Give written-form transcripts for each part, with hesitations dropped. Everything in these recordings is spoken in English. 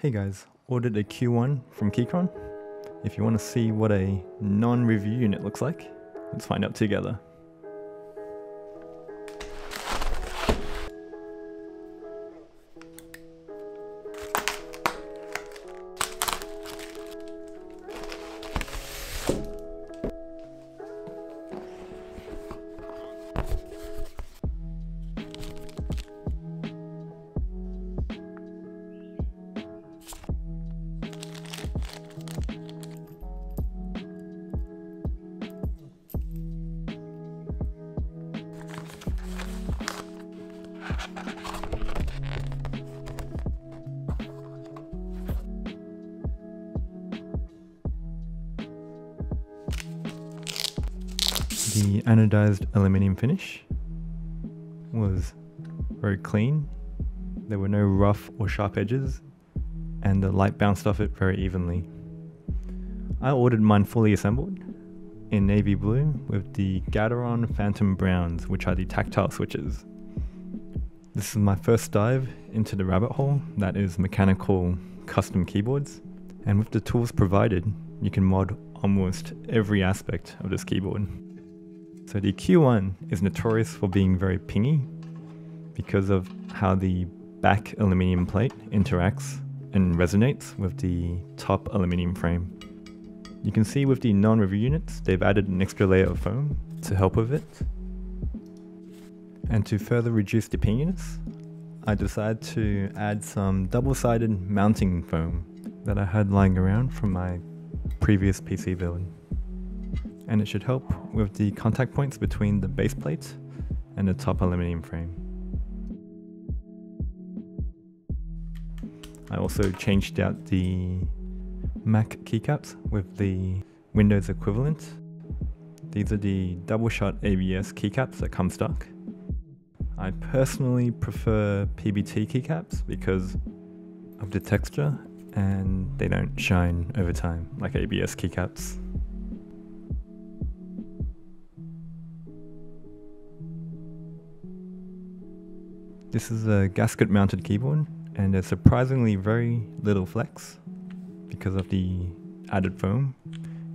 Hey guys, ordered a Q1 from Keychron. If you want to see what a non-review unit looks like, let's find out together. The anodized aluminium finish was very clean. There were no rough or sharp edges, and the light bounced off it very evenly. I ordered mine fully assembled in navy blue with the Gateron Phantom Browns, which are the tactile switches. This is my first dive into the rabbit hole that is mechanical custom keyboards, and with the tools provided, you can mod almost every aspect of this keyboard. So the Q1 is notorious for being very pingy because of how the back aluminium plate interacts and resonates with the top aluminium frame. You can see with the non-review units, they've added an extra layer of foam to help with it. And to further reduce the pinginess, I decided to add some double-sided mounting foam that I had lying around from my previous PC build. And it should help with the contact points between the base plate and the top aluminium frame. I also changed out the Mac keycaps with the Windows equivalent. These are the double shot ABS keycaps that come stock. I personally prefer PBT keycaps because of the texture and they don't shine over time like ABS keycaps. This is a gasket mounted keyboard and there's surprisingly very little flex because of the added foam.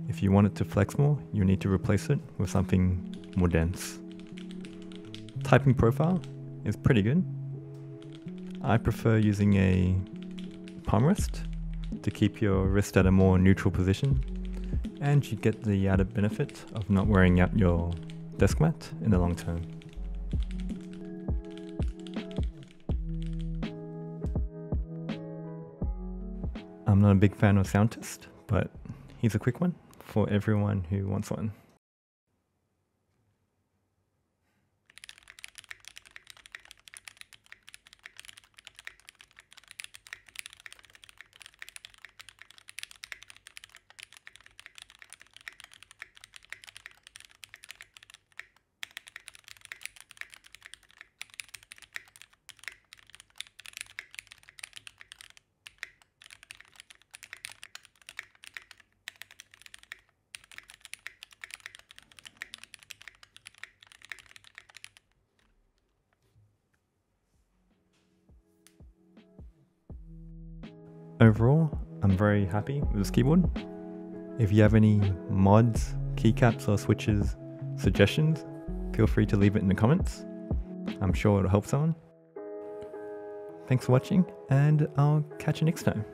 If you want it to flex more, you need to replace it with something more dense. Typing profile is pretty good. I prefer using a palm rest to keep your wrist at a more neutral position, and you get the added benefit of not wearing out your desk mat in the long term. I'm not a big fan of Soundtest, but here's a quick one for everyone who wants one. Overall, I'm very happy with this keyboard. If you have any mods, keycaps or switches, suggestions, feel free to leave it in the comments. I'm sure it'll help someone. Thanks for watching and I'll catch you next time.